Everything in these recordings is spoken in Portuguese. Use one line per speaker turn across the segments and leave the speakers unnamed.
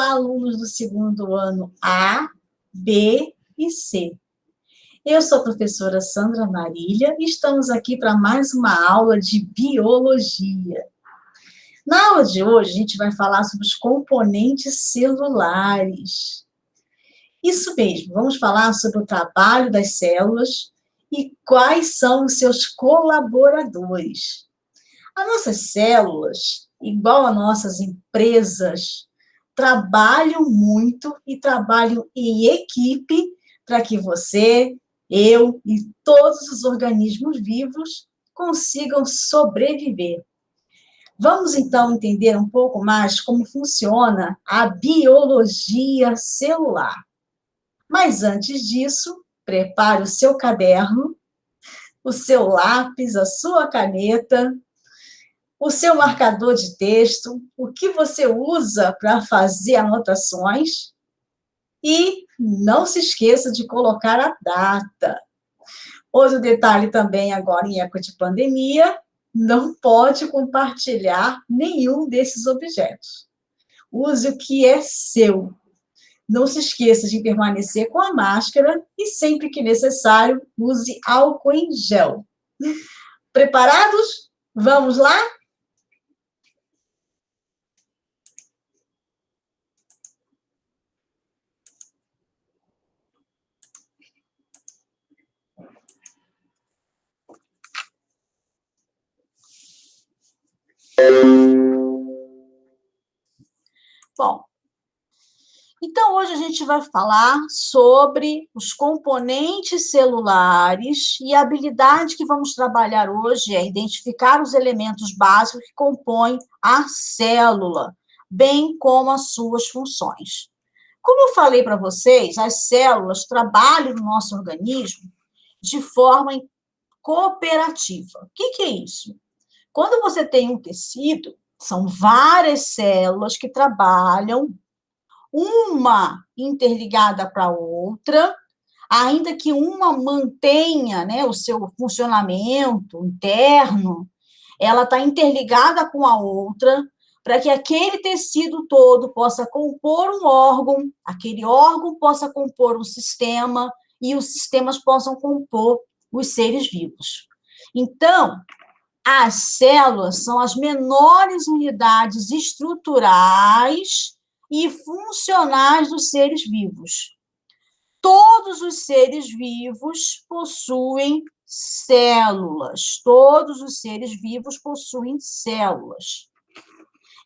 Olá, alunos do segundo ano A, B e C. Eu sou a professora Sandra Marília e estamos aqui para mais uma aula de biologia. Na aula de hoje, a gente vai falar sobre os componentes celulares. Isso mesmo, vamos falar sobre o trabalho das células e quais são os seus colaboradores. As nossas células, igual as nossas empresas, trabalham muito e trabalham em equipe para que você, eu e todos os organismos vivos consigam sobreviver. Vamos, então, entender um pouco mais como funciona a biologia celular. Mas, antes disso, prepare o seu caderno, o seu lápis, a sua caneta, o seu marcador de texto, o que você usa para fazer anotações. E não se esqueça de colocar a data. Outro detalhe também, agora em época de pandemia, não pode compartilhar nenhum desses objetos. Use o que é seu. Não se esqueça de permanecer com a máscara e, sempre que necessário, use álcool em gel. Preparados? Vamos lá? Bom, então hoje a gente vai falar sobre os componentes celulares e a habilidade que vamos trabalhar hoje é identificar os elementos básicos que compõem a célula, bem como as suas funções. Como eu falei para vocês, as células trabalham no nosso organismo de forma cooperativa. O que é isso? Quando você tem um tecido, são várias células que trabalham, uma interligada para a outra, ainda que uma mantenha, né, o seu funcionamento interno, ela está interligada com a outra, para que aquele tecido todo possa compor um órgão, aquele órgão possa compor um sistema, e os sistemas possam compor os seres vivos. Então, as células são as menores unidades estruturais e funcionais dos seres vivos. Todos os seres vivos possuem células. Todos os seres vivos possuem células.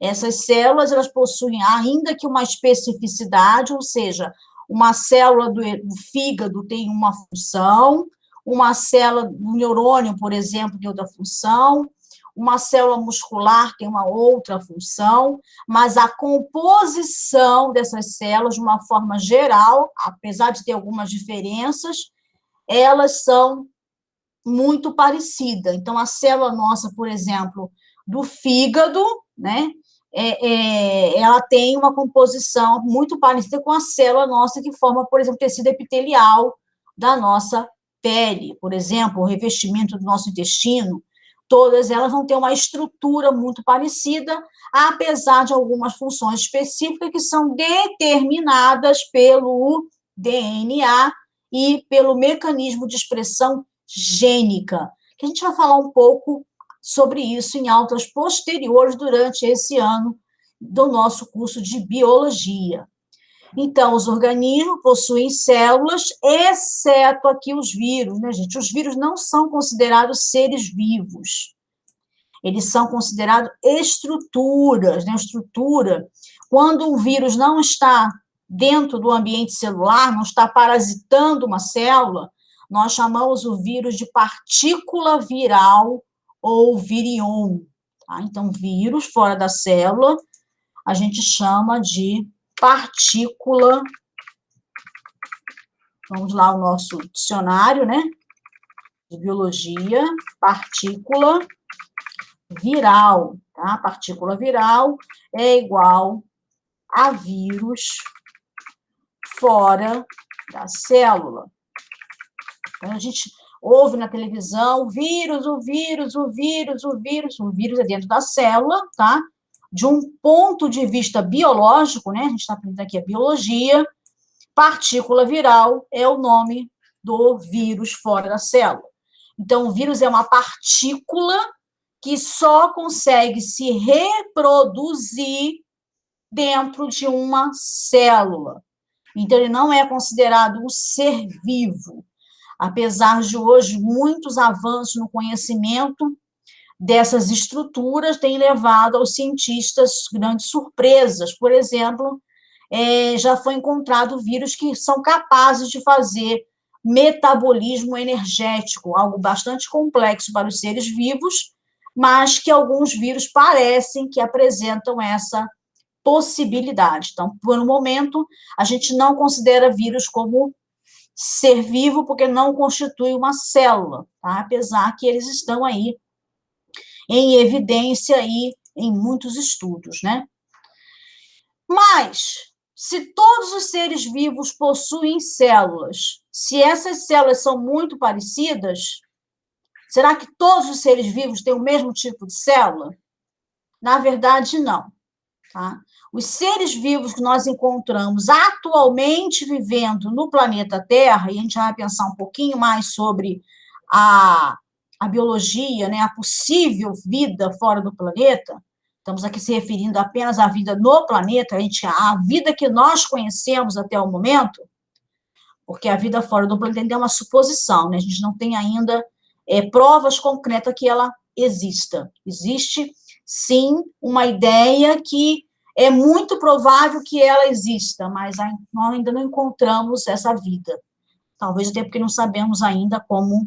Essas células, elas possuem, ainda que uma especificidade, ou seja, uma célula do fígado tem uma função, uma célula do neurônio, por exemplo, tem outra função, uma célula muscular tem uma outra função, mas a composição dessas células, de uma forma geral, apesar de ter algumas diferenças, elas são muito parecidas. Então, a célula nossa, por exemplo, do fígado, né, ela tem uma composição muito parecida com a célula nossa que forma, por exemplo, tecido epitelial da nossa pele, por exemplo, o revestimento do nosso intestino, todas elas vão ter uma estrutura muito parecida, apesar de algumas funções específicas que são determinadas pelo DNA e pelo mecanismo de expressão gênica, que a gente vai falar um pouco sobre isso em aulas posteriores durante esse ano do nosso curso de biologia. Então, os organismos possuem células, exceto aqui os vírus, né, gente? Os vírus não são considerados seres vivos. Eles são considerados estruturas, né? Estrutura. Quando um vírus não está dentro do ambiente celular, não está parasitando uma célula, nós chamamos o vírus de partícula viral ou virion. Tá? Então, vírus fora da célula, a gente chama de partícula, vamos lá, o nosso dicionário, né, de biologia, partícula viral, tá? Partícula viral é igual a vírus fora da célula. Então, a gente ouve na televisão, o vírus é dentro da célula, tá? de um ponto de vista biológico, né? A gente está aprendendo aqui a biologia, partícula viral é o nome do vírus fora da célula. Então, o vírus é uma partícula que só consegue se reproduzir dentro de uma célula. Então, ele não é considerado um ser vivo. Apesar de hoje muitos avanços no conhecimento dessas estruturas têm levado aos cientistas grandes surpresas. Por exemplo, já foi encontrado vírus que são capazes de fazer metabolismo energético, algo bastante complexo para os seres vivos, mas que alguns vírus parecem que apresentam essa possibilidade. Então, por um momento, a gente não considera vírus como ser vivo, porque não constitui uma célula, tá? Apesar que eles estão aí em evidência e em muitos estudos, né? Mas, se todos os seres vivos possuem células, se essas células são muito parecidas, será que todos os seres vivos têm o mesmo tipo de célula? Na verdade, não. Tá? Os seres vivos que nós encontramos atualmente vivendo no planeta Terra, e a gente vai pensar um pouquinho mais sobre a biologia, né, a possível vida fora do planeta, estamos aqui se referindo apenas à vida no planeta, a vida que nós conhecemos até o momento, porque a vida fora do planeta é uma suposição, né? A gente não tem ainda provas concretas que ela exista. Existe, sim, uma ideia que é muito provável que ela exista, mas nós ainda não encontramos essa vida. Talvez até porque não sabemos ainda como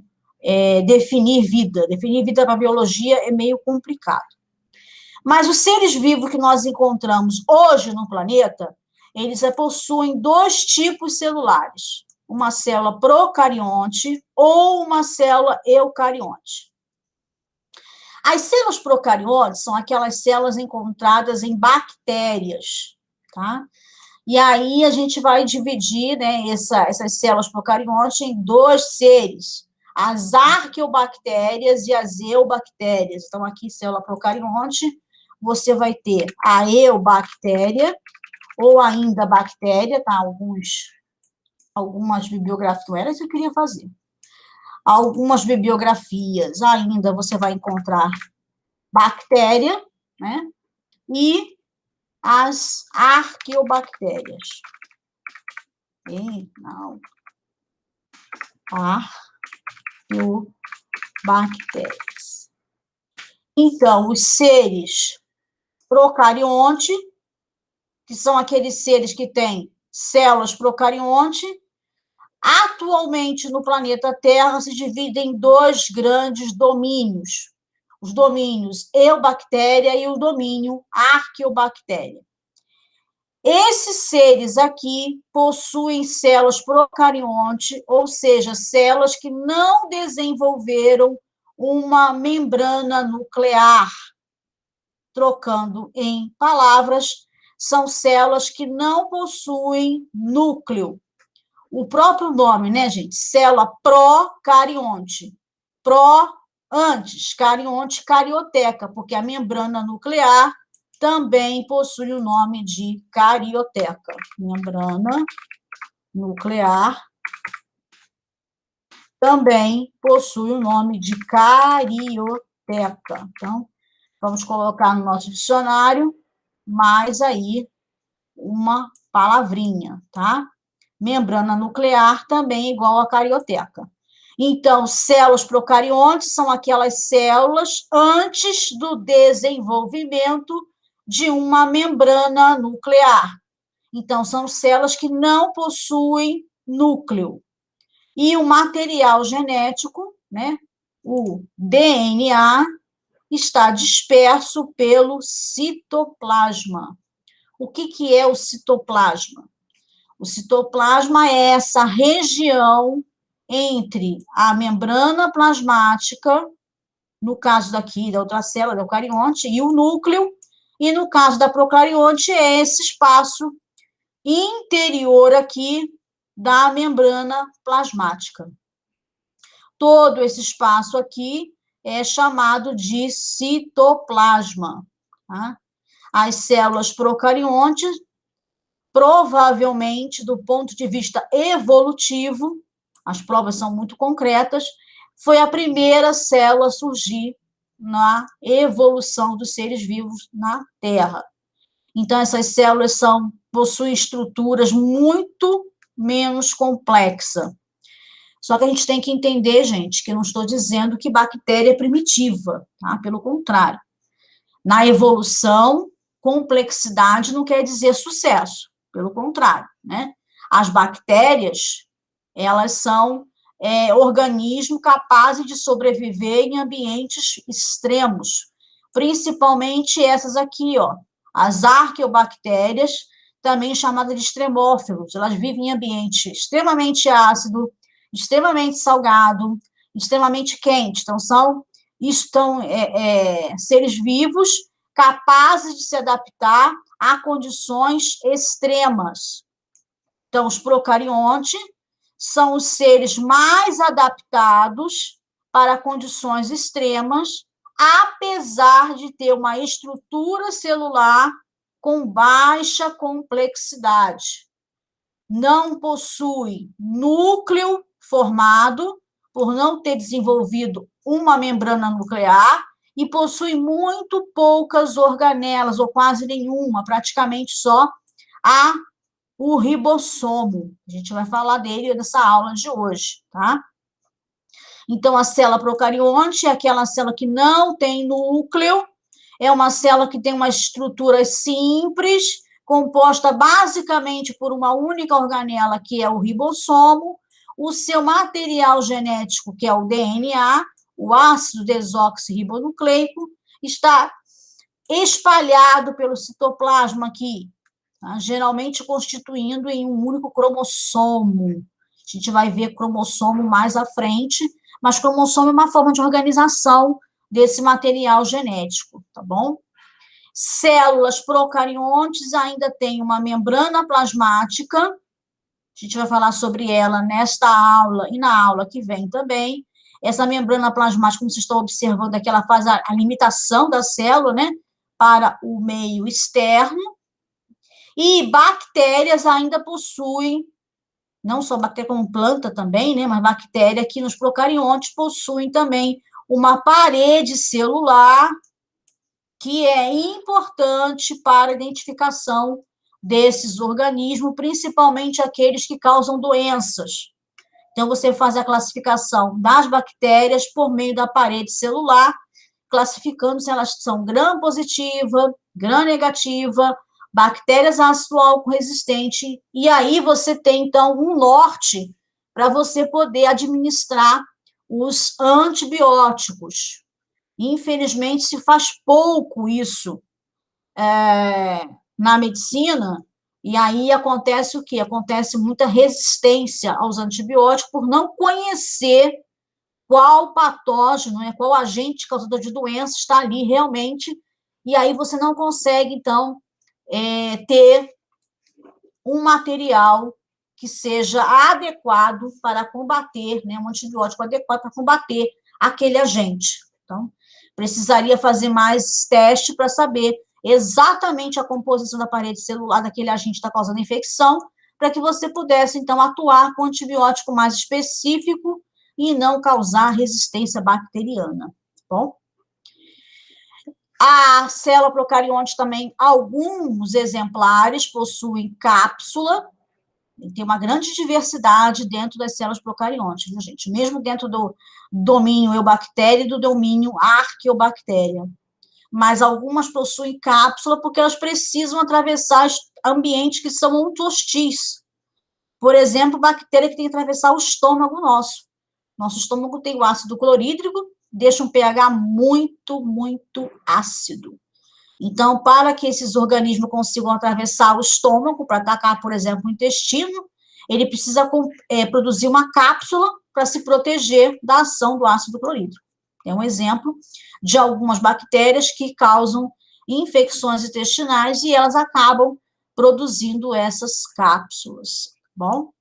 definir vida. Definir vida para a biologia é meio complicado. Mas os seres vivos que nós encontramos hoje no planeta, eles possuem dois tipos celulares. Uma célula procarionte ou uma célula eucarionte. As células procariontes são aquelas células encontradas em bactérias, tá? E aí a gente vai dividir, né, essas células procariontes em dois seres, as arqueobactérias e as eubactérias. Então, aqui, célula procarionte, você vai ter a eubactéria, ou ainda bactéria, tá? Algumas bibliografias, não era isso que eu queria fazer. Algumas bibliografias ainda você vai encontrar bactéria, né? E as arqueobactérias. Não. Arqueobactérias. Então, os seres procarionte, que são aqueles seres que têm células procarionte, atualmente no planeta Terra se dividem em dois grandes domínios. Os domínios eubactéria e o domínio arqueobactéria. Esses seres aqui possuem células procarionte, ou seja, células que não desenvolveram uma membrana nuclear. Trocando em palavras, são células que não possuem núcleo. O próprio nome, né, gente? Célula procarionte. Pró, antes, carionte, carioteca, porque a membrana nuclear também possui o nome de carioteca. Membrana nuclear também possui o nome de carioteca. Então, vamos colocar no nosso dicionário mais aí uma palavrinha, tá? Membrana nuclear também é igual a carioteca. Então, células procariontes são aquelas células antes do desenvolvimento de uma membrana nuclear. Então, são células que não possuem núcleo. E o material genético, né, o DNA, está disperso pelo citoplasma. O que é o citoplasma? O citoplasma é essa região entre a membrana plasmática, no caso daqui da outra célula, do eucarionte, e o núcleo, e no caso da procarionte é esse espaço interior aqui da membrana plasmática. Todo esse espaço aqui é chamado de citoplasma, tá? as células procariontes, provavelmente, do ponto de vista evolutivo, as provas são muito concretas, foi a primeira célula a surgir na evolução dos seres vivos na Terra. Então, essas células possuem estruturas muito menos complexas. Só que a gente tem que entender, gente, que eu não estou dizendo que bactéria é primitiva, tá? Pelo contrário. Na evolução, complexidade não quer dizer sucesso, pelo contrário, né? As bactérias, elas são organismos capazes de sobreviver em ambientes extremos, principalmente essas aqui, ó, as arqueobactérias, também chamadas de extremófilos. Elas vivem em ambiente extremamente ácido, extremamente salgado, extremamente quente. Então, estão seres vivos capazes de se adaptar a condições extremas. Então, os procariontes são os seres mais adaptados para condições extremas, apesar de ter uma estrutura celular com baixa complexidade. Não possui núcleo formado, por não ter desenvolvido uma membrana nuclear, e possui muito poucas organelas, ou quase nenhuma, praticamente só o ribossomo. A gente vai falar dele nessa aula de hoje, tá? Então, a célula procarionte é aquela célula que não tem núcleo, é uma célula que tem uma estrutura simples, composta basicamente por uma única organela, que é o ribossomo, o seu material genético, que é o DNA, o ácido desoxirribonucleico, está espalhado pelo citoplasma aqui, tá? Geralmente constituindo em um único cromossomo. A gente vai ver cromossomo mais à frente, mas cromossomo é uma forma de organização desse material genético, tá bom? Células procariontes ainda têm uma membrana plasmática, a gente vai falar sobre ela nesta aula e na aula que vem também. Essa membrana plasmática, como vocês estão observando aqui, ela faz a limitação da célula, né, para o meio externo. E bactérias ainda possuem, não só bactéria como planta também, né, mas bactéria que nos procariontes possuem também uma parede celular que é importante para a identificação desses organismos, principalmente aqueles que causam doenças. Então, você faz a classificação das bactérias por meio da parede celular, classificando se elas são gram-positiva, gram-negativa, bactérias ácido álcool resistente, e aí você tem, então, um norte para você poder administrar os antibióticos. Infelizmente, se faz pouco isso na medicina, e aí acontece o quê? Acontece muita resistência aos antibióticos por não conhecer qual patógeno, né, qual agente causador de doença está ali realmente, e aí você não consegue, então, ter um material que seja adequado para combater, né, um antibiótico adequado para combater aquele agente. Então, precisaria fazer mais teste para saber exatamente a composição da parede celular daquele agente que está causando infecção, para que você pudesse, então, atuar com antibiótico mais específico e não causar resistência bacteriana, tá bom? A célula procarionte também, alguns exemplares possuem cápsula, tem uma grande diversidade dentro das células procariontes, viu, gente? Mesmo dentro do domínio eubactéria e do domínio arqueobactéria. Mas algumas possuem cápsula porque elas precisam atravessar ambientes que são muito hostis. Por exemplo, bactéria que tem que atravessar o estômago nosso. Nosso estômago tem o ácido clorídrico, deixa um pH muito, muito ácido. Então, para que esses organismos consigam atravessar o estômago, para atacar, por exemplo, o intestino, ele precisa produzir uma cápsula para se proteger da ação do ácido clorídrico. É um exemplo de algumas bactérias que causam infecções intestinais e elas acabam produzindo essas cápsulas, bom?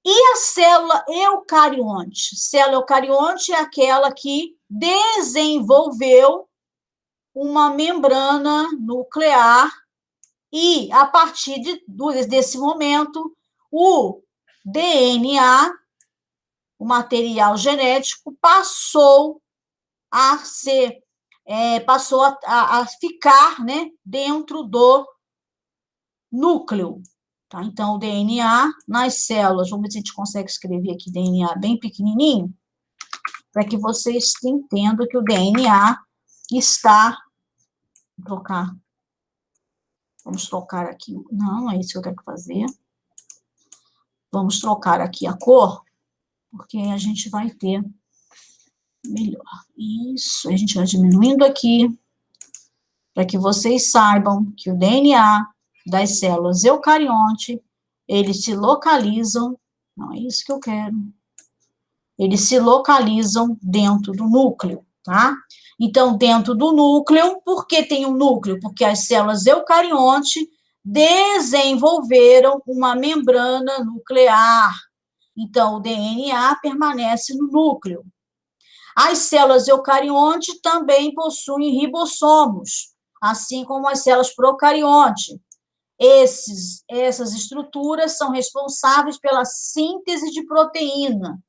E a célula eucarionte? Célula eucarionte é aquela que desenvolveu uma membrana nuclear e, a partir desse momento, o DNA, o material genético, passou a ser, passou a ficar, né, dentro do núcleo. Tá? Então, o DNA nas células, vamos ver se a gente consegue escrever aqui DNA bem pequenininho, para que vocês entendam que o DNA está... Vamos trocar aqui, não é isso que eu quero fazer. Vamos trocar aqui a cor, porque a gente vai ter melhor. Isso, a gente vai diminuindo aqui, para que vocês saibam que o DNA das células eucarionte, eles se localizam, não é isso que eu quero, eles se localizam dentro do núcleo, tá? Então, dentro do núcleo, por que tem um núcleo? Porque as células eucarionte desenvolveram uma membrana nuclear. Então, o DNA permanece no núcleo. As células eucarionte também possuem ribossomos, assim como as células procarionte. Essas estruturas são responsáveis pela síntese de proteína.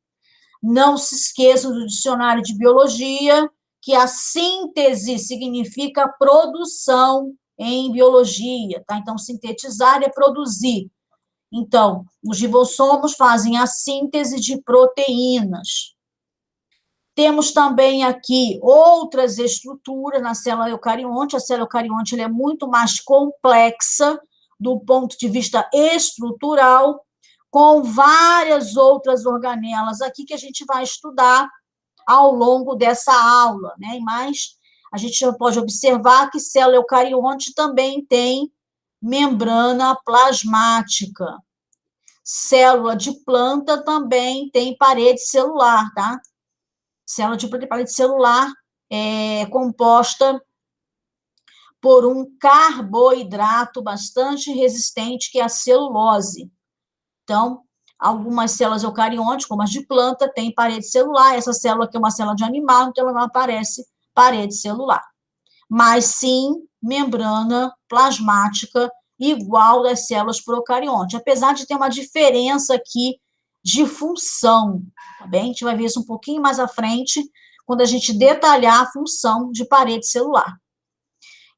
Não se esqueçam do dicionário de biologia, que a síntese significa produção em biologia, tá? Então, sintetizar é produzir. Então, os ribossomos fazem a síntese de proteínas. Temos também aqui outras estruturas na célula eucarionte. A célula eucarionte ela é muito mais complexa do ponto de vista estrutural, com várias outras organelas aqui que a gente vai estudar ao longo dessa aula, né? Mas a gente já pode observar que célula eucarionte também tem membrana plasmática. Célula de planta também tem parede celular, tá? Célula de planta tem parede celular composta por um carboidrato bastante resistente, que é a celulose. Então, algumas células eucariontes, como as de planta, têm parede celular. Essa célula aqui é uma célula de animal, então ela não aparece parede celular. Mas sim membrana plasmática igual das células procariontes, apesar de ter uma diferença aqui de função, tá bem? A gente vai ver isso um pouquinho mais à frente, quando a gente detalhar a função de parede celular.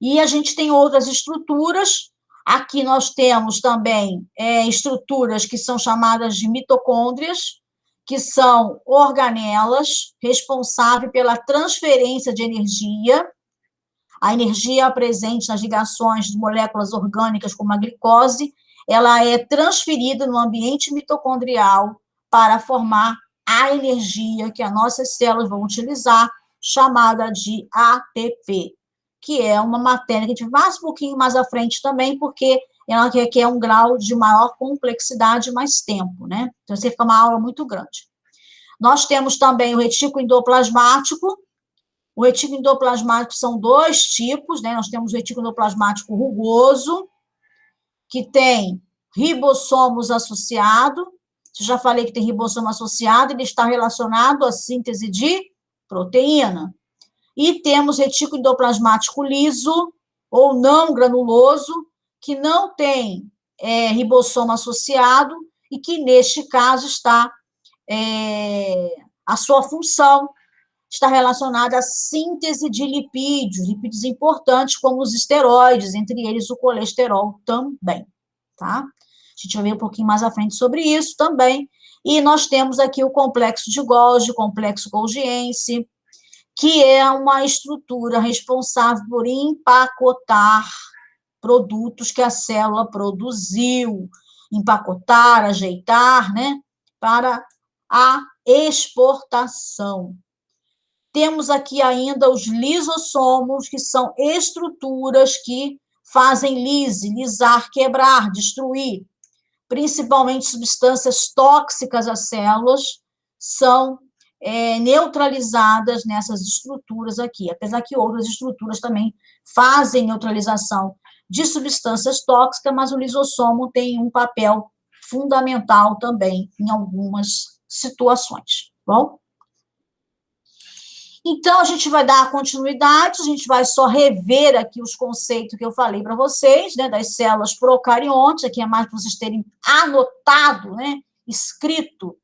E a gente tem outras estruturas. Aqui nós temos também estruturas que são chamadas de mitocôndrias, que são organelas responsáveis pela transferência de energia. A energia presente nas ligações de moléculas orgânicas, como a glicose, ela é transferida no ambiente mitocondrial para formar a energia que as nossas células vão utilizar, chamada de ATP, que é uma matéria que a gente vai um pouquinho mais à frente também, porque ela requer um grau de maior complexidade e mais tempo, né? Então, você fica uma aula muito grande. Nós temos também o retículo endoplasmático. O retículo endoplasmático são dois tipos, né? Nós temos o retículo endoplasmático rugoso, que tem ribossomos associados. Eu já falei que tem ribossomo associado, ele está relacionado à síntese de proteína. E temos retículo endoplasmático liso, ou não granuloso, que não tem ribossomo associado, e que, neste caso, está a sua função está relacionada à síntese de lipídios importantes, como os esteroides, entre eles o colesterol também, tá? A gente vai ver um pouquinho mais à frente sobre isso também. E nós temos aqui o complexo de Golgi, complexo golgiense, que é uma estrutura responsável por empacotar produtos que a célula produziu, empacotar, ajeitar, né, para a exportação. Temos aqui ainda os lisossomos, que são estruturas que fazem lisar, quebrar, destruir, principalmente substâncias tóxicas às células, são neutralizadas nessas estruturas aqui, apesar que outras estruturas também fazem neutralização de substâncias tóxicas, mas o lisossomo tem um papel fundamental também em algumas situações, bom? Então, a gente vai dar continuidade, a gente vai só rever aqui os conceitos que eu falei para vocês, né, das células procariontes, aqui é mais para vocês terem anotado, né, escrito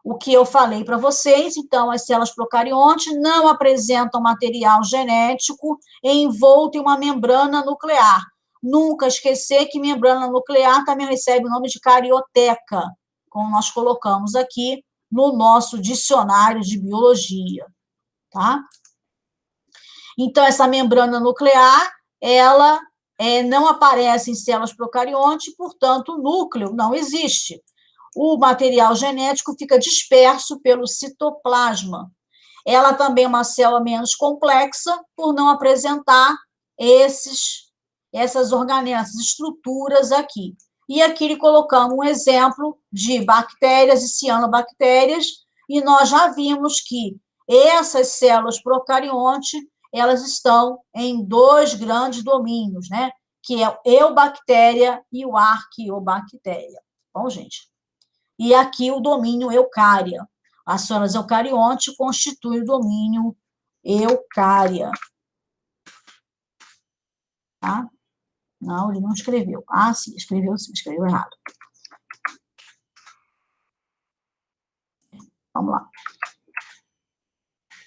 o que eu falei para vocês. Então, as células procariontes não apresentam material genético envolto em uma membrana nuclear. Nunca esquecer que membrana nuclear também recebe o nome de carioteca, como nós colocamos aqui no nosso dicionário de biologia, tá? Então, essa membrana nuclear, ela não aparece em células procariontes, portanto, o núcleo não existe. O material genético fica disperso pelo citoplasma. Ela também é uma célula menos complexa, por não apresentar essas estruturas aqui. E aqui colocamos um exemplo de bactérias e cianobactérias, e nós já vimos que essas células procariontes, elas estão em dois grandes domínios, né? Que é a eubactéria e o arqueobactéria. Bom, gente? E aqui o domínio eucária. As células eucariontes constituem o domínio eucária. Tá? Não, ele não escreveu. Ah, sim, escreveu errado. Vamos lá.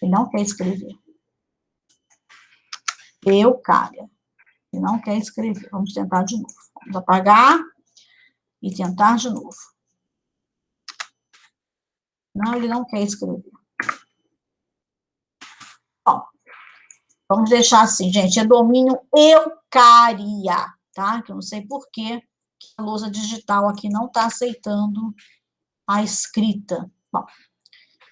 Ele não quer escrever. Eucária. Ele não quer escrever. Vamos tentar de novo. Vamos apagar e tentar de novo. Não, ele não quer escrever. Bom, vamos deixar assim, gente. É domínio eucária, tá? Que eu não sei por que a lousa digital aqui não está aceitando a escrita. Bom,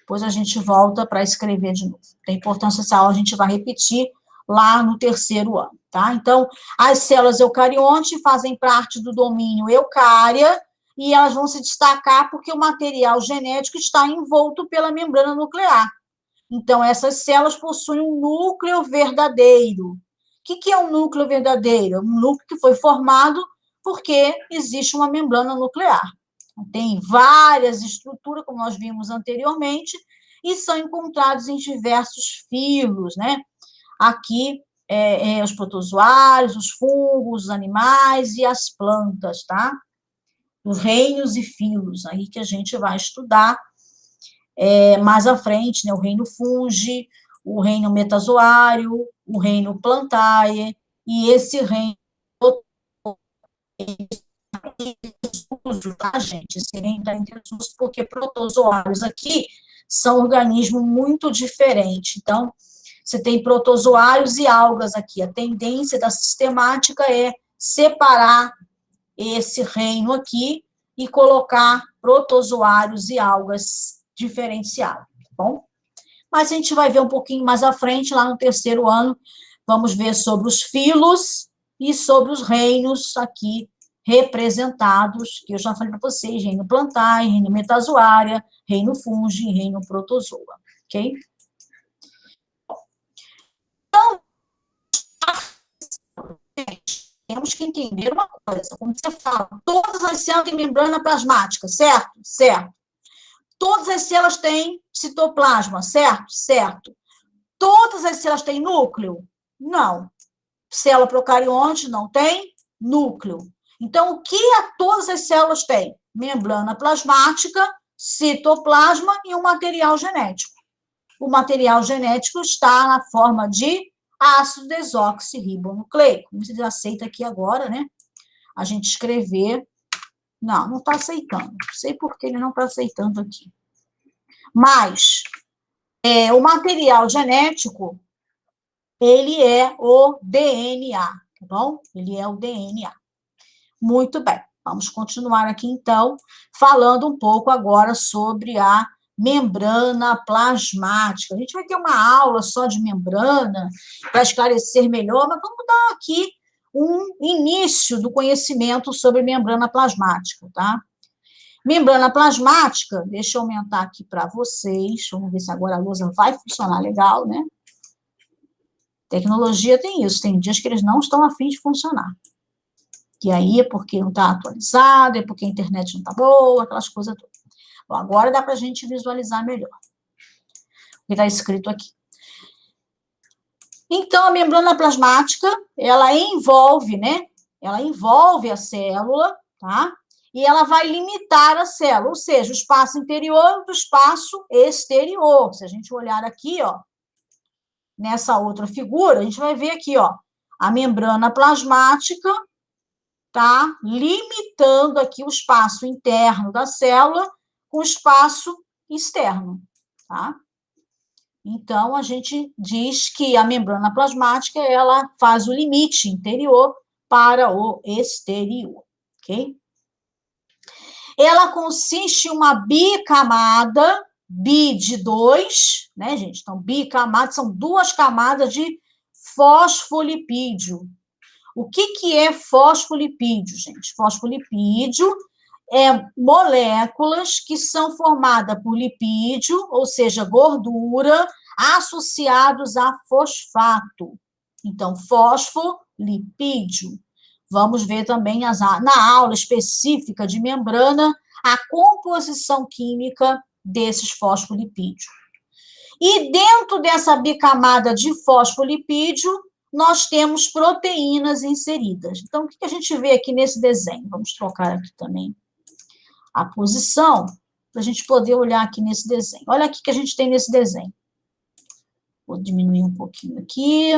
depois a gente volta para escrever de novo. Tem importância essa aula, a gente vai repetir lá no terceiro ano, tá? Então, as células eucariontes fazem parte do domínio eucária e elas vão se destacar porque o material genético está envolto pela membrana nuclear. Então, essas células possuem um núcleo verdadeiro. O que é um núcleo verdadeiro? Um núcleo que foi formado porque existe uma membrana nuclear. Tem várias estruturas, como nós vimos anteriormente, e são encontrados em diversos filos, né? Aqui, os protozoários, os fungos, os animais e as plantas, tá? Os reinos e filos, aí que a gente vai estudar mais à frente, né? O reino fungi, o reino metazoário, o reino plantae, e esse reino tá, gente? Esse reino está em desuso porque protozoários aqui são organismos muito diferentes. Então, você tem protozoários e algas aqui. A tendência da sistemática é separar esse reino aqui e colocar protozoários e algas diferenciados, tá bom? Mas a gente vai ver um pouquinho mais à frente, lá no terceiro ano, vamos ver sobre os filos e sobre os reinos aqui representados, que eu já falei para vocês, reino plantae, reino metazoária, reino fungi, reino protozoa, ok? Então, temos que entender uma coisa, como você fala, todas as células têm membrana plasmática, certo? Certo. Todas as células têm citoplasma, certo? Certo. Todas as células têm núcleo? Não. Célula procarionte não tem núcleo. Então, o que todas as células têm? Membrana plasmática, citoplasma e um material genético. O material genético está na forma de ácido desoxirribonucleico. Você aceita aqui agora, né? A gente escrever. Não está aceitando. Não sei por que ele não está aceitando aqui. Mas o material genético, ele é o DNA, tá bom? Ele é o DNA. Muito bem. Vamos continuar aqui, então, falando um pouco agora sobre a membrana plasmática. A gente vai ter uma aula só de membrana para esclarecer melhor, mas vamos dar aqui um início do conhecimento sobre membrana plasmática, tá? Membrana plasmática, deixa eu aumentar aqui para vocês, vamos ver se agora a lousa vai funcionar legal, né? Tecnologia tem isso, tem dias que eles não estão a fim de funcionar. E aí é porque não está atualizado, é porque a internet não está boa, aquelas coisas todas. Bom, agora dá para a gente visualizar melhor o que está escrito aqui. Então, a membrana plasmática, ela envolve, né? Ela envolve a célula, tá? E ela vai limitar a célula, ou seja, o espaço interior do espaço exterior. Se a gente olhar aqui, ó, nessa outra figura, a gente vai ver aqui, ó, a membrana plasmática tá limitando aqui o espaço interno da célula com o espaço externo, tá? Então, a gente diz que a membrana plasmática, ela faz o limite interior para o exterior, ok? Ela consiste em uma bicamada, bi de 2, né, gente? Então, bicamada são 2 camadas de fosfolipídio. O que é fosfolipídio, gente? Fosfolipídio é moléculas que são formadas por lipídio, ou seja, gordura, associados a fosfato. Então, fosfolipídio. Vamos ver também na aula específica de membrana a composição química desses fosfolipídios. E dentro dessa bicamada de fosfolipídio, nós temos proteínas inseridas. Então, o que a gente vê aqui nesse desenho? Vamos trocar aqui também a posição, para a gente poder olhar aqui nesse desenho. Olha aqui que a gente tem nesse desenho. Vou diminuir um pouquinho aqui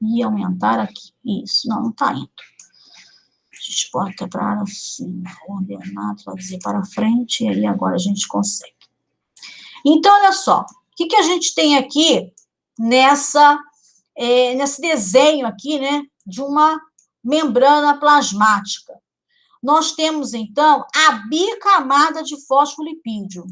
e aumentar aqui. Isso, não está indo. A gente pode quebrar assim, ordenar, trazer para frente, e aí agora a gente consegue. Então, olha só, o que a gente tem aqui nesse desenho aqui, né, de uma membrana plasmática? Nós temos, então, a bicamada de fosfolipídio.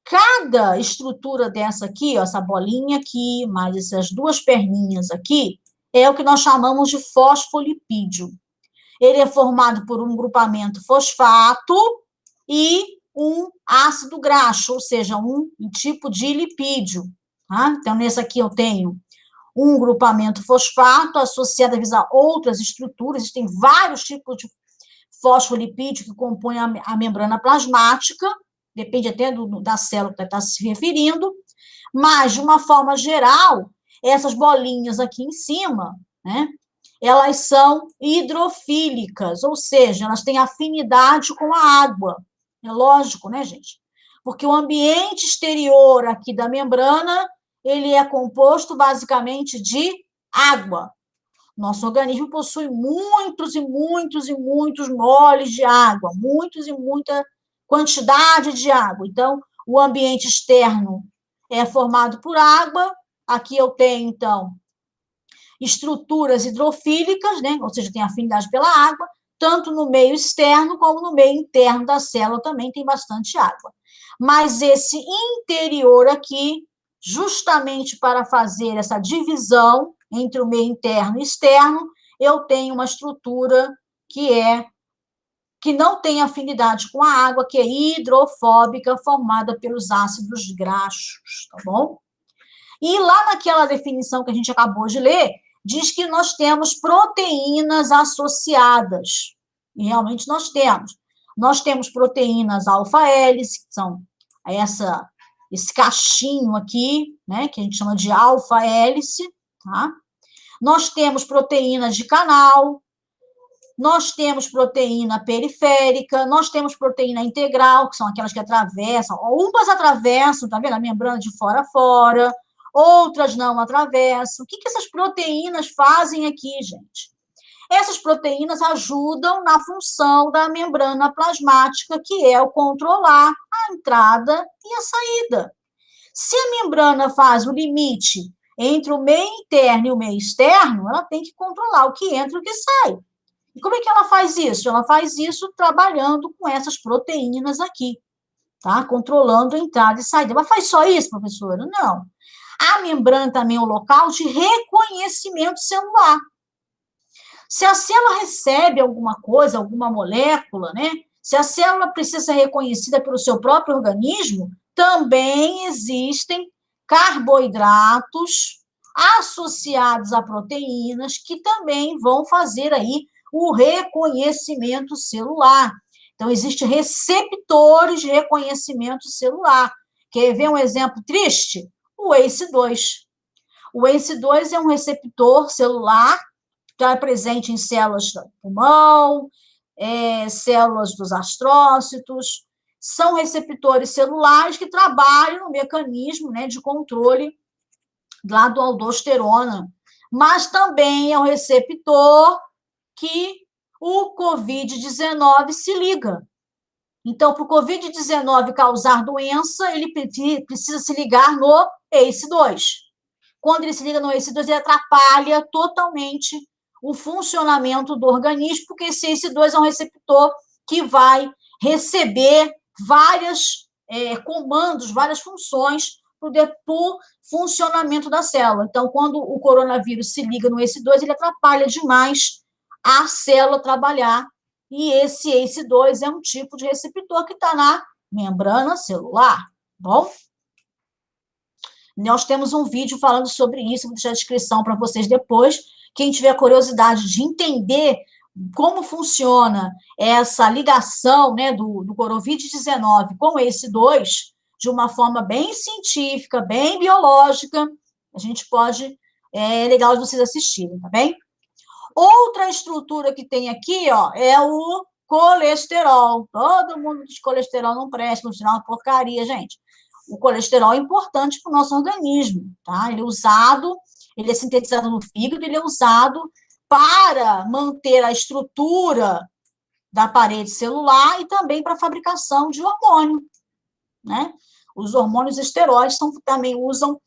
Cada estrutura dessa aqui, ó, essa bolinha aqui, mais essas 2 perninhas aqui, é o que nós chamamos de fosfolipídio. Ele é formado por um grupamento fosfato e um ácido graxo, ou seja, um tipo de lipídio. Tá? Então, nesse aqui eu tenho um grupamento fosfato associado a outras estruturas, existem vários tipos de fosfolipídio que compõem a membrana plasmática, depende até da célula que está se referindo, mas, de uma forma geral, essas bolinhas aqui em cima, né, elas são hidrofílicas, ou seja, elas têm afinidade com a água. É lógico, né, gente? Porque o ambiente exterior aqui da membrana, ele é composto basicamente de água. Nosso organismo possui muitos e muitos e muitos moles de água, muitos e muita quantidade de água. Então, o ambiente externo é formado por água. Aqui eu tenho, então, estruturas hidrofílicas, né? Ou seja, tem afinidade pela água, tanto no meio externo como no meio interno da célula também tem bastante água. Mas esse interior aqui, justamente para fazer essa divisão entre o meio interno e externo, eu tenho uma estrutura que não tem afinidade com a água, que é hidrofóbica, formada pelos ácidos graxos, tá bom? E lá naquela definição que a gente acabou de ler, diz que nós temos proteínas associadas. E realmente nós temos. Nós temos proteínas alfa-hélice, que são esse cachinho aqui, né, que a gente chama de alfa-hélice, tá? Nós temos proteínas de canal, nós temos proteína periférica, nós temos proteína integral, que são aquelas que atravessam, umas atravessam, tá vendo? A membrana de fora a fora, outras não atravessam. O que essas proteínas fazem aqui, gente? Essas proteínas ajudam na função da membrana plasmática, que é o controlar a entrada e a saída. Se a membrana faz o limite entre o meio interno e o meio externo, ela tem que controlar o que entra e o que sai. E como é que ela faz isso? Ela faz isso trabalhando com essas proteínas aqui, tá? Controlando a entrada e saída. Mas faz só isso, professora? Não. A membrana também é o local de reconhecimento celular. Se a célula recebe alguma coisa, alguma molécula, né? Se a célula precisa ser reconhecida pelo seu próprio organismo, também existem carboidratos associados a proteínas que também vão fazer aí o reconhecimento celular. Então, existem receptores de reconhecimento celular. Quer ver um exemplo triste? O ACE2. O ACE2 é um receptor celular que é presente em células do pulmão, células dos astrócitos, são receptores celulares que trabalham no mecanismo, né, de controle lá do aldosterona, mas também é um receptor que o COVID-19 se liga. Então, para o COVID-19 causar doença, ele precisa se ligar no ACE2. Quando ele se liga no ACE2, ele atrapalha totalmente o funcionamento do organismo, porque esse ACE2 é um receptor que vai receber vários comandos, várias funções para o funcionamento da célula. Então, quando o coronavírus se liga no ACE2, ele atrapalha demais a célula trabalhar, e esse ACE2 é um tipo de receptor que está na membrana celular, bom? Nós temos um vídeo falando sobre isso, vou deixar a descrição para vocês depois. Quem tiver curiosidade de entender como funciona essa ligação, né, do Covid-19 com esse 2, de uma forma bem científica, bem biológica, a gente pode, é legal vocês assistirem, tá bem? Outra estrutura que tem aqui, ó, é o colesterol. Todo mundo diz que colesterol não presta, colesterol é uma porcaria, gente. O colesterol é importante para o nosso organismo, tá? Ele é usado, ele é sintetizado no fígado, ele é usado para manter a estrutura da parede celular e também para a fabricação de hormônio, né? Os hormônios esteroides também usam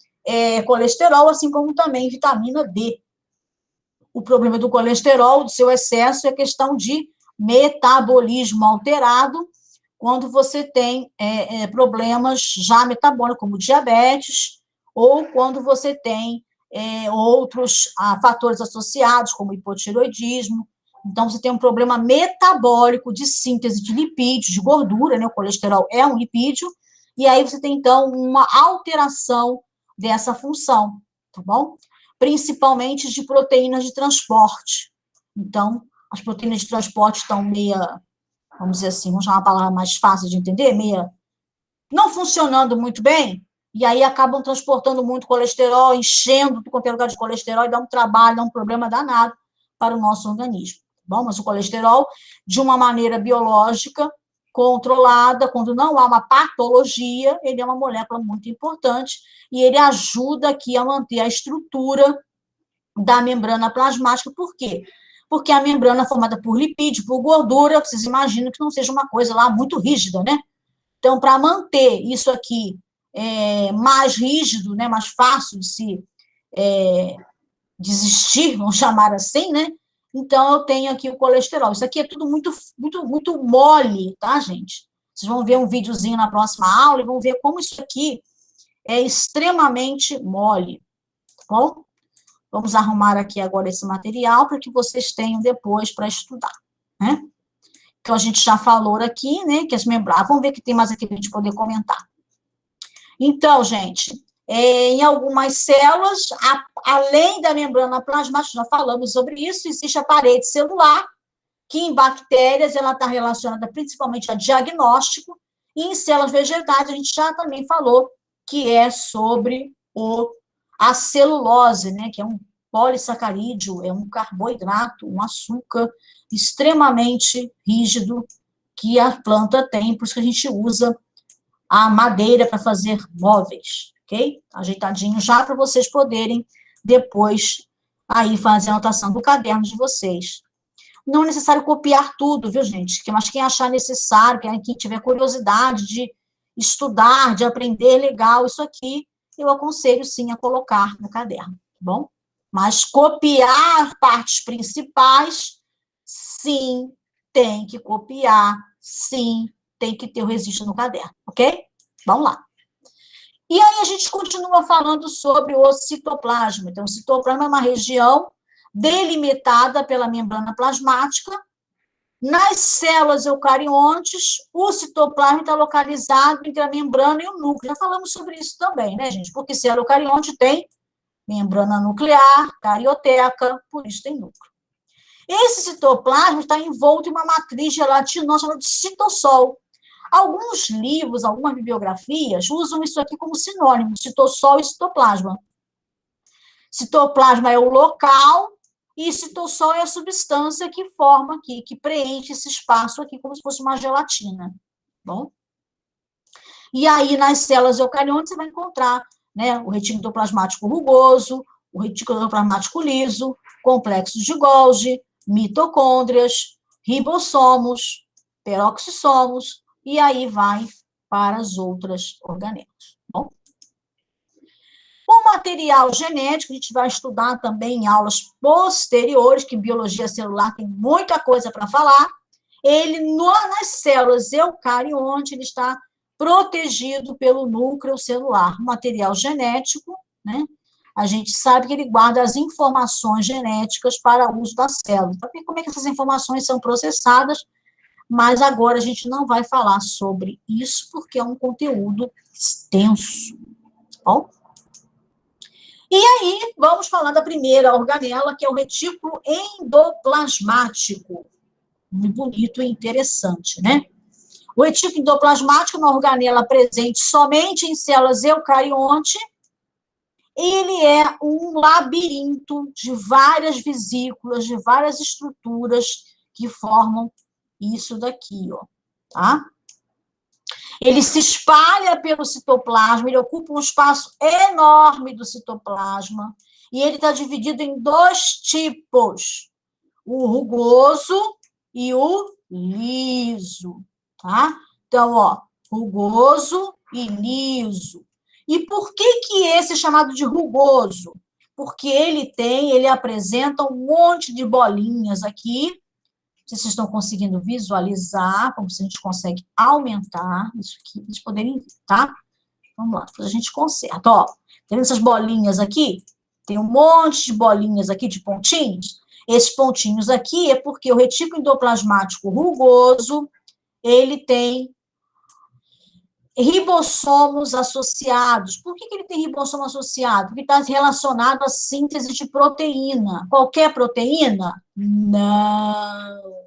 colesterol, assim como também vitamina D. O problema do colesterol, do seu excesso, é questão de metabolismo alterado, quando você tem problemas já metabólicos, como diabetes, ou quando você tem outros fatores associados, como hipotireoidismo. Então, você tem um problema metabólico de síntese de lipídios, de gordura, né? O colesterol é um lipídio, e aí você tem, então, uma alteração dessa função, tá bom? Principalmente de proteínas de transporte. Então, as proteínas de transporte estão meia, vamos dizer assim, vamos chamar uma palavra mais fácil de entender, meia não funcionando muito bem, e aí acabam transportando muito colesterol, enchendo do conteúdo de colesterol, e dá um trabalho, dá um problema danado para o nosso organismo. Bom, mas o colesterol, de uma maneira biológica, controlada, quando não há uma patologia, ele é uma molécula muito importante, e ele ajuda aqui a manter a estrutura da membrana plasmática. Por quê? Porque a membrana é formada por lipídio, por gordura, vocês imaginam que não seja uma coisa lá muito rígida, né? Então, para manter isso aqui mais rígido, né, mais fácil de se desistir, vamos chamar assim, né? Então, eu tenho aqui o colesterol. Isso aqui é tudo muito, muito, muito mole, tá, gente? Vocês vão ver um videozinho na próxima aula e vão ver como isso aqui é extremamente mole, tá bom? Vamos arrumar aqui agora esse material para que vocês tenham depois para estudar, né? Então, a gente já falou aqui, né, que as membranas... Vamos ver que tem mais aqui para a gente poder comentar. Então, gente, em algumas células, além da membrana plasmática, já falamos sobre isso, existe a parede celular, que em bactérias ela está relacionada principalmente a diagnóstico, e em células vegetais a gente já também falou que é sobre a celulose, né, que é um polissacarídeo, é um carboidrato, um açúcar extremamente rígido que a planta tem, por isso que a gente usa a madeira para fazer móveis, ok? Ajeitadinho já para vocês poderem depois aí fazer a anotação do caderno de vocês. Não é necessário copiar tudo, viu, gente? Mas quem achar necessário, quem tiver curiosidade de estudar, de aprender, legal, isso aqui, eu aconselho, sim, a colocar no caderno, tá bom? Mas copiar partes principais, sim, tem que copiar, sim, tem que ter o registro no caderno, ok? Vamos lá. E aí a gente continua falando sobre o citoplasma. Então, o citoplasma é uma região delimitada pela membrana plasmática. Nas células eucariontes, o citoplasma está localizado entre a membrana e o núcleo. Já falamos sobre isso também, né, gente? Porque célula eucarionte tem membrana nuclear, carioteca, por isso tem núcleo. Esse citoplasma está envolto em uma matriz gelatinosa chamada de citossol. Alguns livros, algumas bibliografias, usam isso aqui como sinônimo, citossol e citoplasma. Citoplasma é o local e citossol é a substância que forma aqui, que preenche esse espaço aqui como se fosse uma gelatina. Bom? E aí, nas células eucariontes, você vai encontrar, né, o retículo endoplasmático rugoso, o retículo endoplasmático liso, complexos de Golgi, mitocôndrias, ribossomos, peroxissomos, e aí vai para as outras organelas. Bom? O material genético, a gente vai estudar também em aulas posteriores, que biologia celular tem muita coisa para falar. Ele, nas células eucariontes, ele está protegido pelo núcleo celular. O material genético, né? A gente sabe que ele guarda as informações genéticas para uso da célula. Então, como é que essas informações são processadas, mas agora a gente não vai falar sobre isso, porque é um conteúdo extenso. Bom? E aí, vamos falar da primeira organela, que é o retículo endoplasmático. Muito bonito e interessante, né? O retículo endoplasmático é uma organela presente somente em células eucarionte. Ele é um labirinto de várias vesículas, de várias estruturas que formam isso daqui, ó, tá? Ele se espalha pelo citoplasma, ele ocupa um espaço enorme do citoplasma, e ele está dividido em dois tipos, o rugoso e o liso, tá? Então, ó, rugoso e liso. E por que esse é chamado de rugoso? Porque ele apresenta um monte de bolinhas aqui. Vocês estão conseguindo visualizar, como se a gente consegue aumentar isso aqui, vocês poderem ver, tá? Vamos lá, depois a gente conserta. Ó, tá vendo essas bolinhas aqui? Tem um monte de bolinhas aqui, de pontinhos. Esses pontinhos aqui é porque o retículo endoplasmático rugoso, ele tem ribossomos associados. Por que ele tem ribossomo associado? Porque está relacionado à síntese de proteína. Qualquer proteína? Não.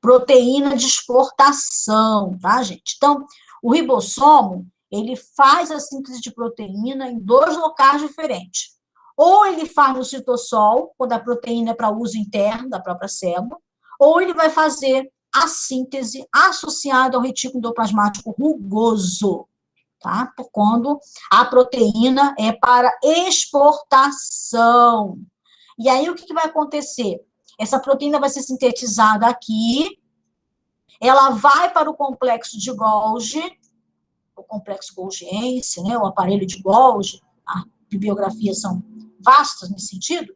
Proteína de exportação, tá, gente? Então, o ribossomo, ele faz a síntese de proteína em dois locais diferentes. Ou ele faz no citossol, quando a proteína é para uso interno da própria célula, ou ele vai fazer a síntese associada ao retículo endoplasmático rugoso, tá? Quando a proteína é para exportação. E aí, o que vai acontecer? Essa proteína vai ser sintetizada aqui, ela vai para o complexo de Golgi, o complexo golgiense, né, o aparelho de Golgi, as bibliografias são vastas nesse sentido,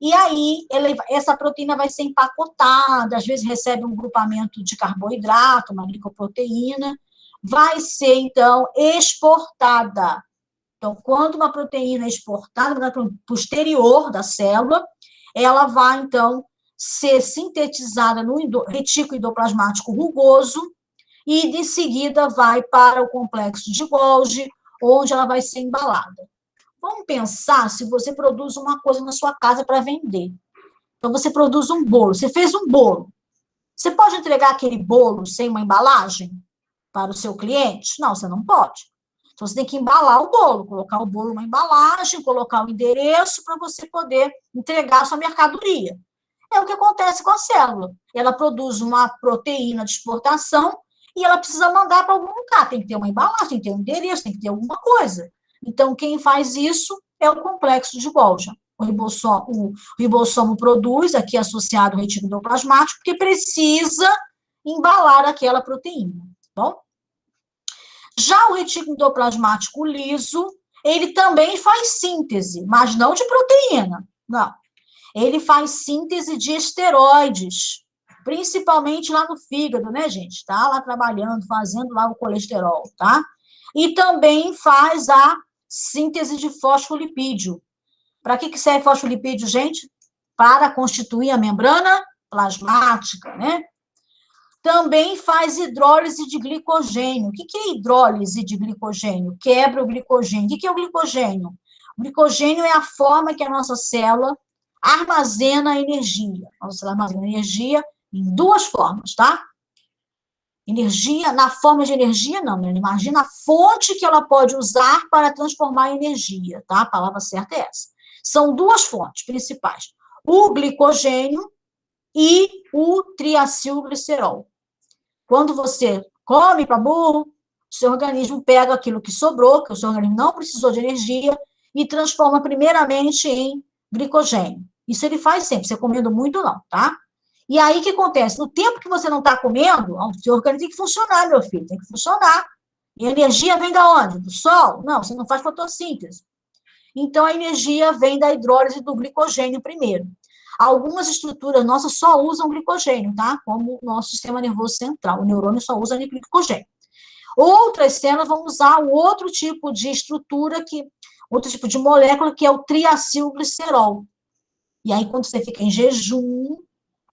e aí essa proteína vai ser empacotada, às vezes recebe um grupamento de carboidrato, uma glicoproteína, vai ser, então, exportada. Então, quando uma proteína é exportada para o posterior da célula, ela vai, então, ser sintetizada no retículo endoplasmático rugoso e, de seguida, vai para o complexo de Golgi, onde ela vai ser embalada. Vamos pensar se você produz uma coisa na sua casa para vender. Então, você produz um bolo. Você fez um bolo. Você pode entregar aquele bolo sem uma embalagem para o seu cliente? Não, você não pode. Então, você tem que embalar o bolo, colocar o bolo numa embalagem, colocar o endereço para você poder entregar a sua mercadoria. É o que acontece com a célula. Ela produz uma proteína de exportação e ela precisa mandar para algum lugar. Tem que ter uma embalagem, tem que ter um endereço, tem que ter alguma coisa. Então, quem faz isso é o complexo de Golgi. O ribossomo produz, aqui associado ao retículo endoplasmático, porque precisa embalar aquela proteína. Bom? Já o retículo endoplasmático liso, ele também faz síntese, mas não de proteína, não. Ele faz síntese de esteroides, principalmente lá no fígado, né, gente? Tá lá trabalhando, fazendo lá o colesterol, tá? E também faz a síntese de fosfolipídio. Para que serve fosfolipídio, gente? Para constituir a membrana plasmática, né? Também faz hidrólise de glicogênio. O que é hidrólise de glicogênio? Quebra o glicogênio. O que é o glicogênio? O glicogênio é a forma que a nossa célula armazena energia. A nossa célula armazena energia em duas formas, tá? Energia, na forma de energia, não, né? Imagina a fonte que ela pode usar para transformar em energia, tá? A palavra certa é essa. São duas fontes principais, o glicogênio e o triacilglicerol. Quando você come para burro, o seu organismo pega aquilo que sobrou, que o seu organismo não precisou de energia, e transforma primeiramente em glicogênio. Isso ele faz sempre, você comendo muito não, tá? E aí o que acontece? No tempo que você não está comendo, o seu organismo tem que funcionar, meu filho, tem que funcionar. E a energia vem da onde? Do sol? Não, você não faz fotossíntese. Então, a energia vem da hidrólise do glicogênio primeiro. Algumas estruturas nossas só usam glicogênio, tá? Como o nosso sistema nervoso central. O neurônio só usa glicogênio. Outras células vão usar um outro tipo de estrutura, outro tipo de molécula, que é o triacilglicerol. E aí, quando você fica em jejum,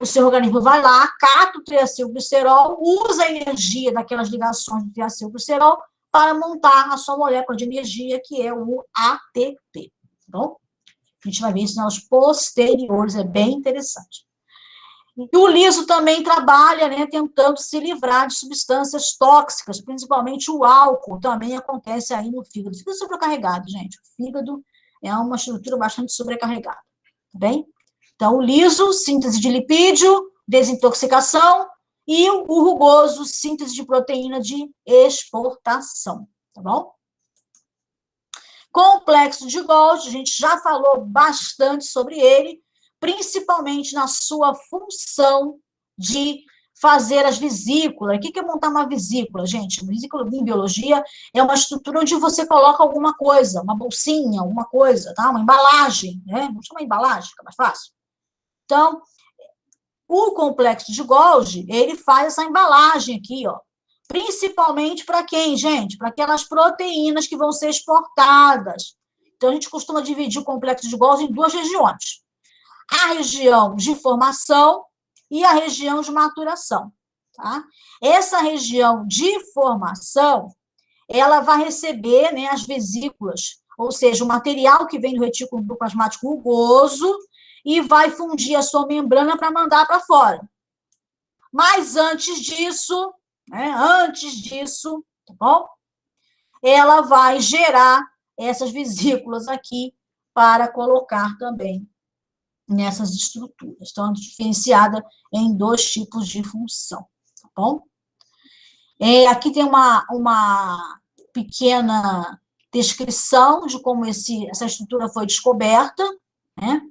o seu organismo vai lá, cata o triacilglicerol, usa a energia daquelas ligações do triacilglicerol para montar a sua molécula de energia, que é o ATP. Tá bom? A gente vai ver isso nos posteriores, é bem interessante. E o liso também trabalha, né, tentando se livrar de substâncias tóxicas, principalmente o álcool, também acontece aí no fígado. Fica sobrecarregado, gente. O fígado é uma estrutura bastante sobrecarregada, tá bem? Então, o liso, síntese de lipídio, desintoxicação, e o rugoso, síntese de proteína de exportação, tá bom? Complexo de Golgi, a gente já falou bastante sobre ele, principalmente na sua função de fazer as vesículas. O que é montar uma vesícula, gente? Uma vesícula em biologia é uma estrutura onde você coloca alguma coisa, uma bolsinha, alguma coisa, tá? Uma embalagem, né? Vamos chamar embalagem, fica mais fácil. Então, o complexo de Golgi, ele faz essa embalagem aqui, ó. Principalmente para quem, gente? Para aquelas proteínas que vão ser exportadas. Então, a gente costuma dividir o complexo de Golgi em duas regiões. A região de formação e a região de maturação, tá? Essa região de formação, ela vai receber, né, as vesículas, ou seja, o material que vem do retículo endoplasmático rugoso, e vai fundir a sua membrana para mandar para fora. Mas antes disso, tá bom? Ela vai gerar essas vesículas aqui para colocar também nessas estruturas. Então, diferenciada em dois tipos de função, tá bom? Aqui tem uma pequena descrição de como essa estrutura foi descoberta, né?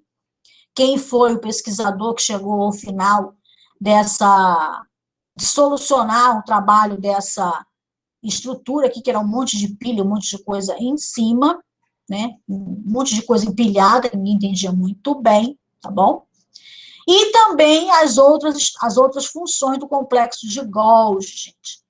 Quem foi o pesquisador que chegou ao final de solucionar o trabalho dessa estrutura aqui, que era um monte de pilha, um monte de coisa em cima, né? Um monte de coisa empilhada, ninguém entendia muito bem, tá bom? E também as outras funções do complexo de Golgi, gente.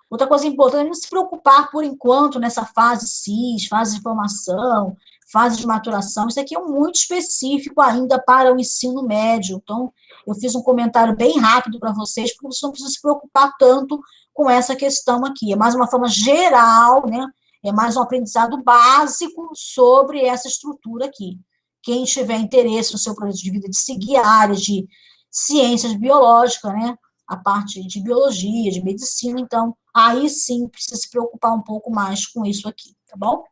Outra coisa importante é não se preocupar, por enquanto, nessa fase cis, fase de formação, fase de maturação. Isso aqui é muito específico ainda para o ensino médio. Então, eu fiz um comentário bem rápido para vocês, porque vocês não precisam se preocupar tanto com essa questão aqui. É mais uma forma geral, né? É mais um aprendizado básico sobre essa estrutura aqui. Quem tiver interesse no seu projeto de vida de seguir a área de ciências biológicas, né? A parte de biologia, de medicina, então, aí sim precisa se preocupar um pouco mais com isso aqui, tá bom?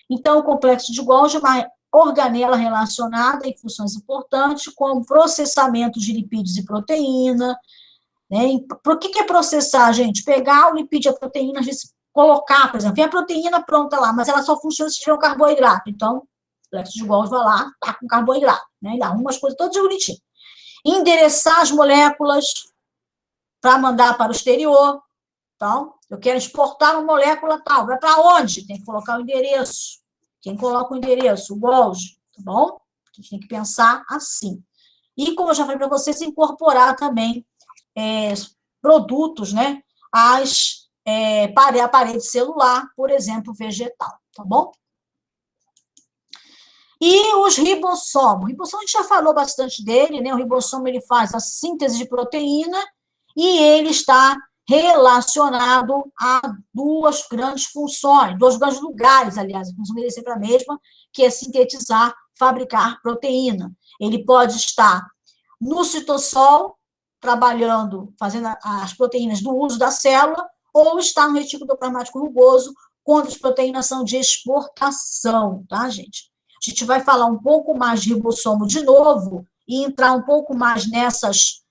Então, o complexo de Golgi é uma organela relacionada em funções importantes, como processamento de lipídios e proteína, né? Por que é processar, gente? Pegar o lipídio e a proteína, às vezes, colocar, por exemplo, tem a proteína pronta lá, mas ela só funciona se tiver um carboidrato. Então, o complexo de Golgi vai lá, tá com carboidrato, né? Ele arruma as coisas todas bonitinho. Endereçar as moléculas para mandar para o exterior. Então, eu quero exportar uma molécula tal, vai para onde? Tem que colocar o endereço. Quem coloca o endereço? O Golgi, tá bom? A gente tem que pensar assim. E, como eu já falei para vocês, incorporar também produtos, né, a parede celular, por exemplo, vegetal, tá bom? E os ribossomos. O ribossomo, a gente já falou bastante dele, né? O ribossomo, ele faz a síntese de proteína e ele está relacionado a duas grandes funções, dois grandes lugares, aliás, a função dele é sempre a mesma, que é sintetizar, fabricar proteína. Ele pode estar no citossol, trabalhando, fazendo as proteínas do uso da célula, ou estar no retículo endoplasmático rugoso, quando as proteínas são de exportação, tá, gente? gente vai falar um pouco mais de ribossomo de novo e entrar um pouco mais nessas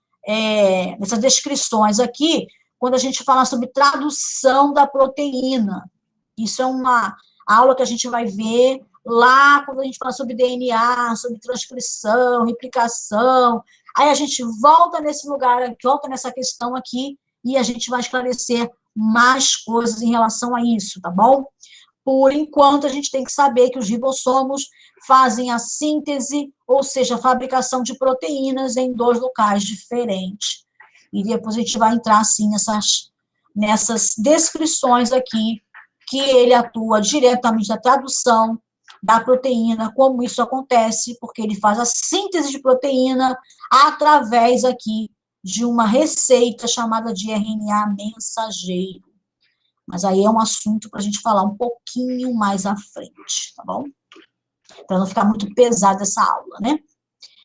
descrições aqui, quando a gente fala sobre tradução da proteína. Isso é uma aula que a gente vai ver lá quando a gente fala sobre DNA, sobre transcrição, replicação. Aí a gente volta nesse lugar, volta nessa questão aqui, e a gente vai esclarecer mais coisas em relação a isso, tá bom? Por enquanto, a gente tem que saber que os ribossomos fazem a síntese, ou seja, a fabricação de proteínas em 2 locais diferentes. E depois a gente vai entrar, assim, nessas descrições aqui, que ele atua diretamente na tradução da proteína, como isso acontece, porque ele faz a síntese de proteína através aqui de uma receita chamada de RNA mensageiro. Mas aí é um assunto para a gente falar um pouquinho mais à frente, tá bom? Para não ficar muito pesada essa aula, né?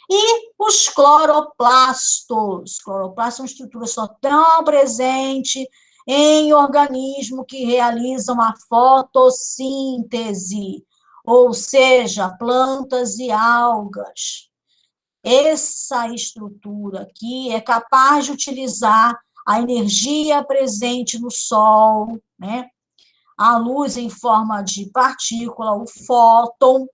E os cloroplastos. Cloroplastos são estruturas só tão presentes em organismo que realizam a fotossíntese, ou seja, plantas e algas. Essa estrutura aqui é capaz de utilizar a energia presente no Sol, né? A luz em forma de partícula, o fóton,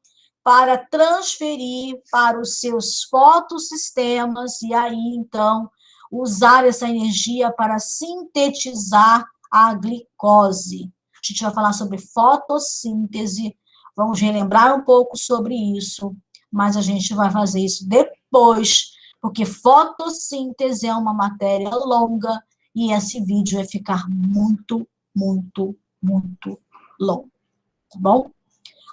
para transferir para os seus fotossistemas e aí, então, usar essa energia para sintetizar a glicose. A gente vai falar sobre fotossíntese, vamos relembrar um pouco sobre isso, mas a gente vai fazer isso depois, porque fotossíntese é uma matéria longa e esse vídeo vai ficar muito, muito, muito longo, tá bom?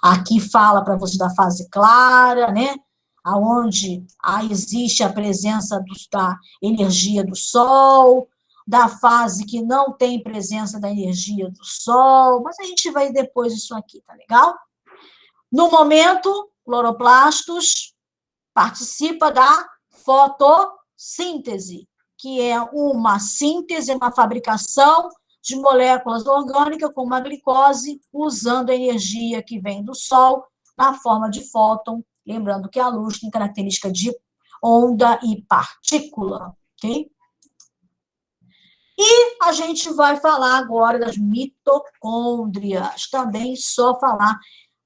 Aqui fala para você da fase clara, né? Aonde existe a presença da energia do Sol, da fase que não tem presença da energia do Sol, mas a gente vai depois isso aqui, tá legal? No momento, cloroplastos participa da fotossíntese, que é uma síntese, uma fabricação de moléculas orgânicas como a glicose, usando a energia que vem do Sol na forma de fóton, lembrando que a luz tem característica de onda e partícula, ok? E a gente vai falar agora das mitocôndrias, também só falar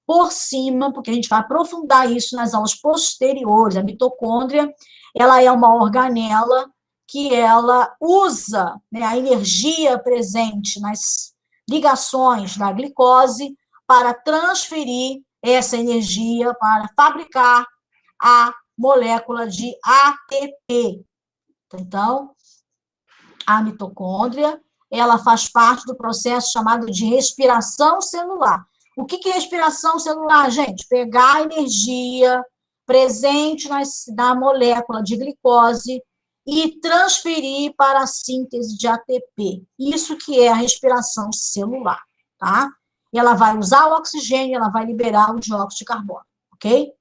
por cima, porque a gente vai aprofundar isso nas aulas posteriores. A mitocôndria, ela é uma organela que ela usa, né, a energia presente nas ligações da glicose para transferir essa energia para fabricar a molécula de ATP. Então, a mitocôndria, ela faz parte do processo chamado de respiração celular. O que é respiração celular, gente? Pegar a energia presente na molécula de glicose e transferir para a síntese de ATP. Isso que é a respiração celular, tá? Ela vai usar o oxigênio, ela vai liberar o dióxido de carbono, ok?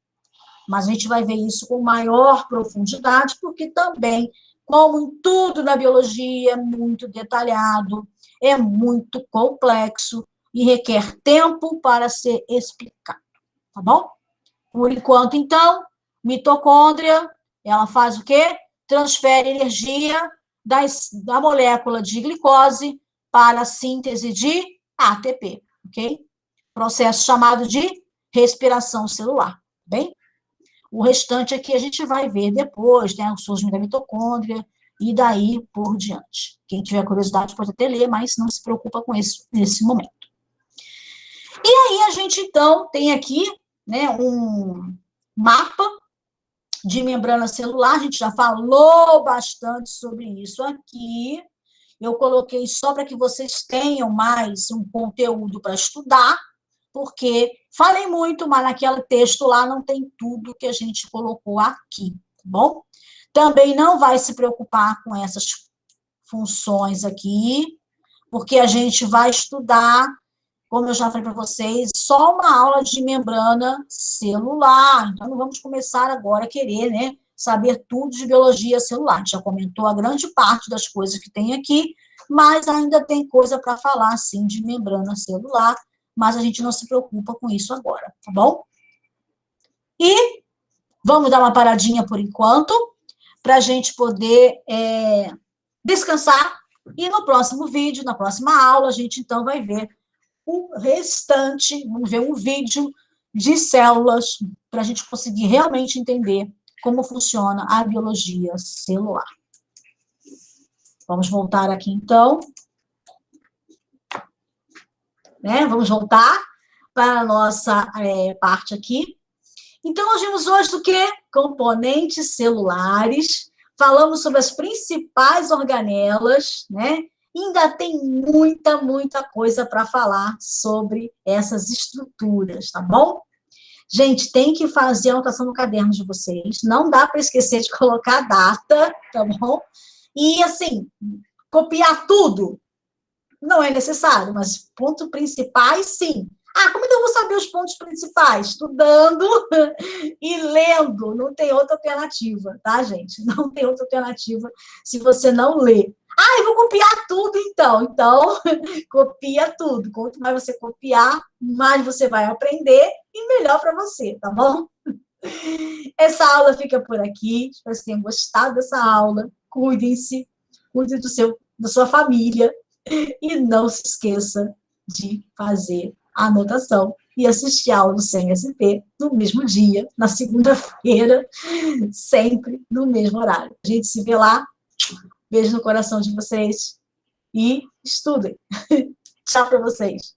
Mas a gente vai ver isso com maior profundidade, porque também, como em tudo na biologia, é muito detalhado, é muito complexo e requer tempo para ser explicado, tá bom? Por enquanto, então, mitocôndria, ela faz o quê? Transfere energia da molécula de glicose para a síntese de ATP, ok? Processo chamado de respiração celular, bem? O restante aqui a gente vai ver depois, né? O surgimento da mitocôndria e daí por diante. Quem tiver curiosidade pode até ler, mas não se preocupa com isso nesse momento. E aí a gente, então, tem aqui, né, um mapa de membrana celular, a gente já falou bastante sobre isso aqui. Eu coloquei só para que vocês tenham mais um conteúdo para estudar, porque falei muito, mas naquele texto lá não tem tudo que a gente colocou aqui, tá bom? Também não vai se preocupar com essas funções aqui, porque a gente vai estudar, como eu já falei para vocês, só uma aula de membrana celular. Então, não vamos começar agora a querer, né, saber tudo de biologia celular. A gente já comentou a grande parte das coisas que tem aqui, mas ainda tem coisa para falar, sim, de membrana celular, mas a gente não se preocupa com isso agora, tá bom? E vamos dar uma paradinha por enquanto, para a gente poder descansar. E no próximo vídeo, na próxima aula, a gente então vai ver o restante, vamos ver um vídeo de células, para a gente conseguir realmente entender como funciona a biologia celular. Vamos voltar aqui, então. Vamos voltar para a nossa parte aqui. Então, nós vimos hoje do quê? Componentes celulares. Falamos sobre as principais organelas, né? Ainda tem muita, muita coisa para falar sobre essas estruturas, tá bom? Gente, tem que fazer a anotação no caderno de vocês. Não dá para esquecer de colocar a data, tá bom? E, assim, copiar tudo não é necessário, mas pontos principais, sim. Ah, como é que eu vou saber os pontos principais? Estudando e lendo. Não tem outra alternativa, tá, gente? Não tem outra alternativa se você não lê. Ah, eu vou copiar tudo, então. Então, copia tudo. Quanto mais você copiar, mais você vai aprender e melhor para você, tá bom? Essa aula fica por aqui. Espero que vocês tenham gostado dessa aula. Cuidem-se, cuidem da sua família. E não se esqueça de fazer a anotação e assistir a aula do CNSP no mesmo dia, na segunda-feira, sempre no mesmo horário. A gente se vê lá. Beijo no coração de vocês e estudem. Tchau para vocês.